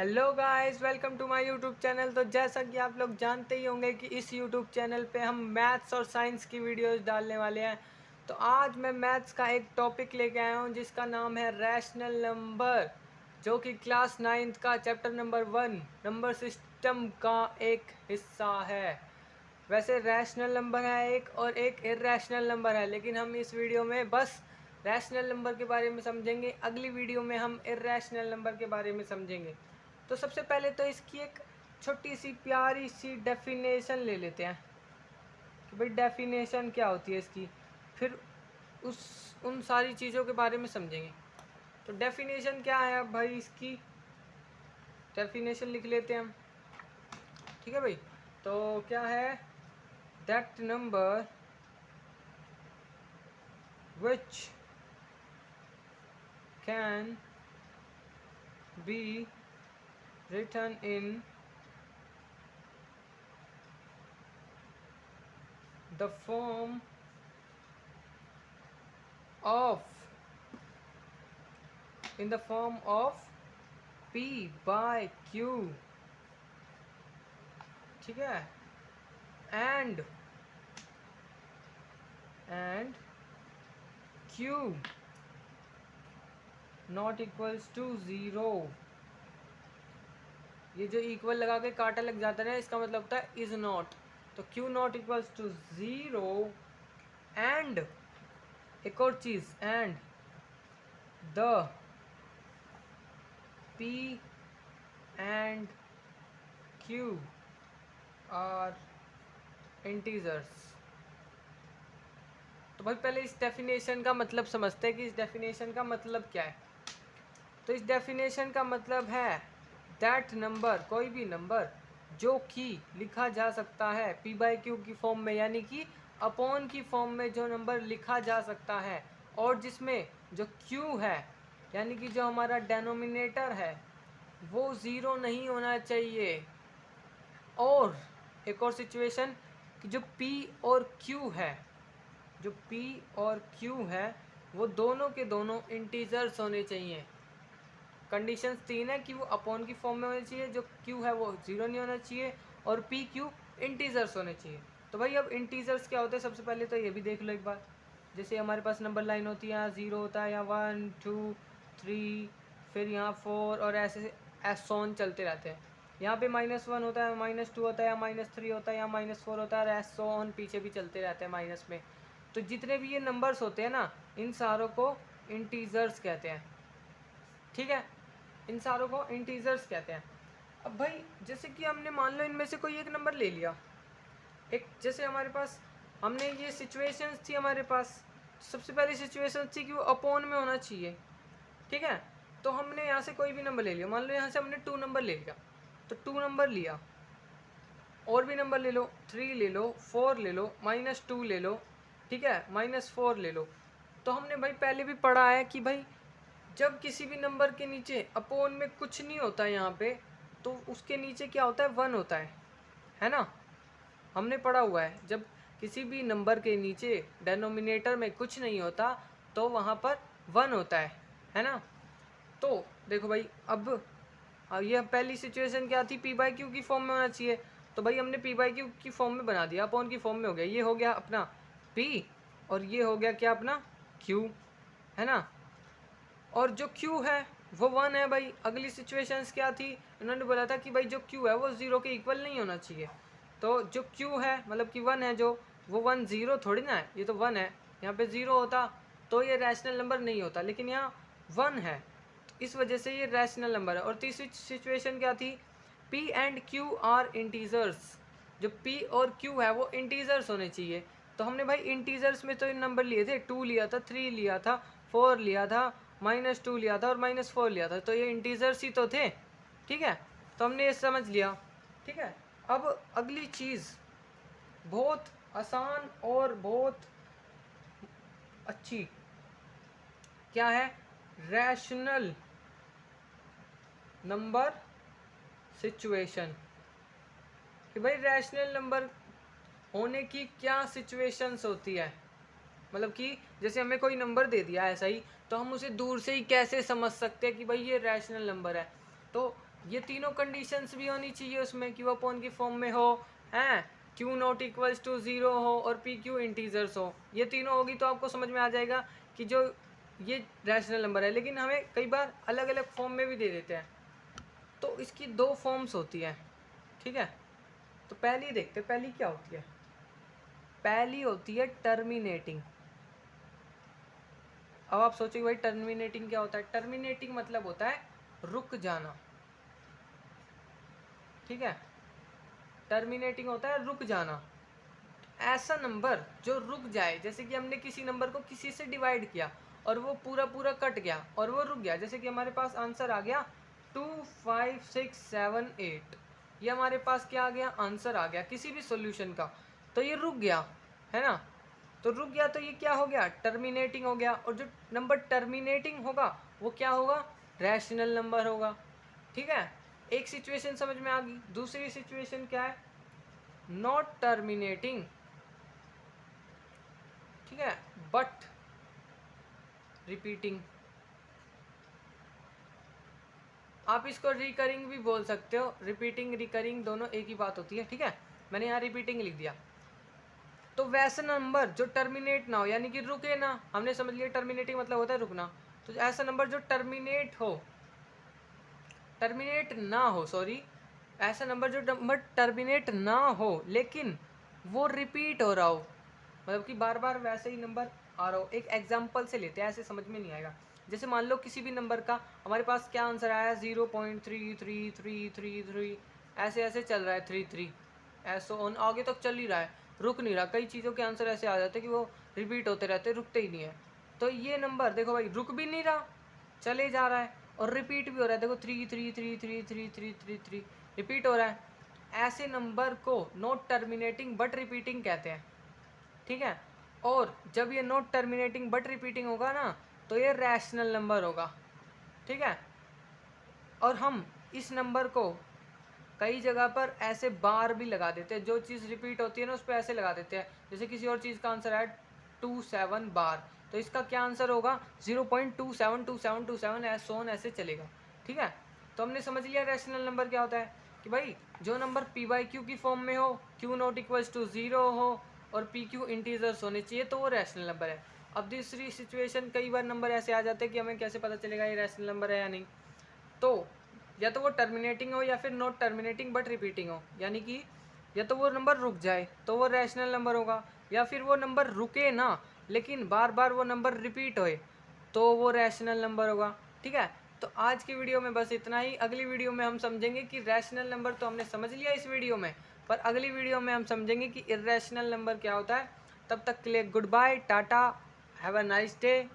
Hello guys, welcome to my YouTube channel. तो जैसा कि आप लोग जानते ही होंगे कि इस यूट्यूब चैनल पे हम मैथ्स और साइंस की वीडियोस डालने वाले हैं। तो आज मैं मैथ्स का एक टॉपिक लेके आया हूँ जिसका नाम है रैशनल नंबर, जो कि क्लास 9th का चैप्टर नंबर 1 नंबर सिस्टम का एक हिस्सा है। वैसे रैशनल नंबर है एक और एक इर्रेशनल नंबर है, लेकिन हम इस वीडियो में बस रैशनल नंबर के बारे में समझेंगे। अगली वीडियो में हम इर्रेशनल नंबर के बारे में समझेंगे। तो सबसे पहले तो इसकी एक छोटी सी प्यारी सी डेफिनेशन ले लेते हैं कि भाई डेफिनेशन क्या होती है इसकी, फिर उस उन सारी चीज़ों के बारे में समझेंगे। तो डेफिनेशन क्या है भाई, इसकी डेफिनेशन लिख लेते हैं हम। ठीक है भाई, तो क्या है, that number which can be written in the form of P by Q, ठीक है, and Q not equals to zero. ये जो इक्वल लगा के काटा लग जाता है ना, इसका मतलब होता है इज नॉट। तो Q not equals to zero and एक और चीज़, and the P and Q are integers. तो भाई पहले इस डेफिनेशन का मतलब समझते हैं कि इस डेफिनेशन का मतलब क्या है। तो इस डेफिनेशन का मतलब है दैट नंबर, कोई भी नंबर जो कि लिखा जा सकता है P बाई क्यू की फॉर्म में, यानी कि अपॉन की फॉर्म में जो नंबर लिखा जा सकता है, और जिसमें जो Q है यानी कि जो हमारा डेनोमिनेटर है वो ज़ीरो नहीं होना चाहिए। और एक और सिचुएशन कि जो P और Q है, जो P और Q है वो दोनों के दोनों इंटीजर्स होने चाहिए। कंडीशंस 3 है कि वो अपॉन की फॉर्म में होने चाहिए, जो Q है वो ज़ीरो नहीं होना चाहिए, और P Q इंटीजर्स होने चाहिए। तो भाई अब इंटीजर्स क्या होते हैं, सबसे पहले तो ये भी देख लो एक बार। जैसे हमारे पास नंबर लाइन होती है, यहाँ 0 होता है, या 1 2 3, फिर यहाँ 4, और ऐसे एसोन चलते रहते हैं। यहाँ पे -1 होता है, -2 होता है, या -3 होता है, या -4 होता है, और एसोन पीछे भी चलते रहते हैं माइनस में। तो जितने भी ये नंबर्स होते हैं ना, इन सारों को इंटीजर्स कहते हैं। ठीक है, इन सारों को इंटीजर्स कहते हैं। अब भाई जैसे कि हमने मान लो इनमें से कोई एक नंबर ले लिया, एक जैसे हमारे पास हमने ये सिचुएशंस थी हमारे पास। सबसे पहली सिचुएशन थी कि वो अपॉन में होना चाहिए। ठीक है, तो हमने यहाँ से कोई भी नंबर ले लिया, मान लो यहाँ से हमने 2 नंबर ले लिया, तो 2 नंबर लिया, और भी नंबर ले लो, 3 ले लो, 4 ले लो, -2 ले लो, ठीक है, -4 ले लो। तो हमने भाई पहले भी पढ़ा है कि भाई जब किसी भी नंबर के नीचे अपोन में कुछ नहीं होता है यहाँ पे, तो उसके नीचे क्या होता है, 1 होता है ना। हमने पढ़ा हुआ है जब किसी भी नंबर के नीचे डेनोमिनेटर में कुछ नहीं होता तो वहाँ पर 1 होता है ना। तो देखो भाई, अब ये पहली सिचुएशन क्या थी, P बाई क्यू की फॉर्म में होना चाहिए। तो भाई हमने P बाई क्यू की फॉर्म में बना दिया, अपॉन की फॉर्म में हो गया। ये हो गया अपना P, और ये हो गया क्या अपना Q, है ना। और जो Q है वो 1 है भाई। अगली सिचुएशंस क्या थी, उन्होंने बोला था कि भाई जो Q है वो 0 के इक्वल नहीं होना चाहिए। तो जो Q है मतलब कि 1 है, जो वो 1 0 थोड़ी ना है, ये तो 1 है। यहाँ पे 0 होता तो ये रैशनल नंबर नहीं होता, लेकिन यहाँ 1 है, तो इस वजह से ये रैशनल नंबर है। और तीसरी सिचुएशन क्या थी, P and Q are integers. जो P और Q है वो इंटीजर्स होने चाहिए। तो हमने भाई इंटीजर्स में तो इन नंबर लिए थे, 2 लिया था, 3 लिया था, 4 लिया था, -2 लिया था, और -4 लिया था, तो ये इंटीजर्स ही तो थे। ठीक है, तो हमने ये समझ लिया। ठीक है, अब अगली चीज़ बहुत आसान और बहुत अच्छी, क्या है, रैशनल नंबर सिचुएशन। कि भाई रैशनल नंबर होने की क्या सिचुएशंस होती है। मतलब कि जैसे हमें कोई नंबर दे दिया ऐसा ही, तो हम उसे दूर से ही कैसे समझ सकते हैं कि भाई ये रैशनल नंबर है। तो ये तीनों कंडीशंस भी होनी चाहिए उसमें कि वो अपॉन की फॉर्म में हो, हैं, क्यू नॉट इक्वल्स टू 0 हो और पी क्यू इंटीजर्स हो। ये तीनों होगी तो आपको समझ में आ जाएगा कि जो ये रैशनल नंबर है। लेकिन हमें कई बार अलग अलग फॉर्म में भी दे देते हैं, तो इसकी दो फॉर्म्स होती हैं, ठीक है। तो पहली देखते हैं, पहली क्या होती है। पहली होती है टर्मिनेटिंग। अब आप सोचोगे भाई टर्मिनेटिंग क्या होता है। टर्मिनेटिंग मतलब होता है रुक जाना, ठीक है। टर्मिनेटिंग होता है रुक जाना। ऐसा नंबर जो रुक जाए, जैसे कि हमने किसी नंबर को किसी से डिवाइड किया और वो पूरा पूरा कट गया और वो रुक गया, जैसे कि हमारे पास आंसर आ गया 2 5 6 7 8, ये हमारे पास क्या आ गया, आंसर आ गया किसी भी सॉल्यूशन का। तो ये रुक गया, है ना। तो रुक गया तो ये क्या हो गया, टर्मिनेटिंग हो गया। और जो नंबर टर्मिनेटिंग होगा वो क्या होगा, रैशनल नंबर होगा, ठीक है। एक सिचुएशन समझ में आ गई। दूसरी सिचुएशन क्या है, नॉट टर्मिनेटिंग, ठीक है, बट रिपीटिंग। आप इसको रिकरिंग भी बोल सकते हो, रिपीटिंग रिकरिंग दोनों एक ही बात होती है, ठीक है। मैंने यहाँ रिपीटिंग लिख दिया। तो वैसा नंबर जो टर्मिनेट ना हो, यानी कि रुके ना, हमने समझ लिया टर्मिनेटिंग मतलब होता है रुकना। तो ऐसा नंबर जो टर्मिनेट हो, टर्मिनेट ना हो, सॉरी, ऐसा नंबर जो नंबर टर्मिनेट ना हो लेकिन वो रिपीट हो रहा हो, मतलब कि बार बार वैसे ही नंबर आ रहा हो। एक एग्जांपल से लेते हैं, ऐसे समझ में नहीं आएगा। जैसे मान लो किसी भी नंबर का हमारे पास क्या आंसर आया 0.333333, ऐसे ऐसे चल रहा है 33, ऐसे ऑन आगे तक चल ही रहा है, रुक नहीं रहा। कई चीज़ों के आंसर ऐसे आ जाते हैं कि वो रिपीट होते रहते, रुकते ही नहीं है। तो ये नंबर देखो भाई, रुक भी नहीं रहा, चले जा रहा है और रिपीट भी हो रहा है। देखो 3 रिपीट हो रहा है। ऐसे नंबर को नॉट टर्मिनेटिंग बट रिपीटिंग कहते हैं, ठीक है। और जब ये नॉट टर्मिनेटिंग बट रिपीटिंग होगा ना, तो ये रैशनल नंबर होगा, ठीक है। और हम इस नंबर को कई जगह पर ऐसे बार भी लगा देते हैं, जो चीज़ रिपीट होती है ना उस पर ऐसे लगा देते हैं। जैसे किसी और चीज़ का आंसर है 27 बार, तो इसका क्या आंसर होगा 0.272727 सोन ऐसे चलेगा, ठीक है। तो हमने समझ लिया रैशनल नंबर क्या होता है, कि भाई जो नंबर पी बाई क्यू की फॉर्म में हो, क्यू नॉट इक्वल्स टू 0 हो और पी क्यू इंटीजर्स होने चाहिए, तो वो रैशनल नंबर है। अब दूसरी सिचुएशन, कई बार नंबर ऐसे आ जाते हैं कि हमें कैसे पता चलेगा ये रैशनल नंबर है या नहीं। तो या तो वो टर्मिनेटिंग हो या फिर नॉट टर्मिनेटिंग बट रिपीटिंग हो, यानी कि या तो वो नंबर रुक जाए तो वो रैशनल नंबर होगा, या फिर वो नंबर रुके ना लेकिन बार बार वो नंबर रिपीट होए तो वो रैशनल नंबर होगा, ठीक है। तो आज की वीडियो में बस इतना ही। अगली वीडियो में हम समझेंगे कि रैशनल नंबर तो हमने समझ लिया इस वीडियो में, पर अगली वीडियो में हम समझेंगे कि इर्रेशनल नंबर क्या होता है। तब तक के लिए goodbye, tata, have a nice day.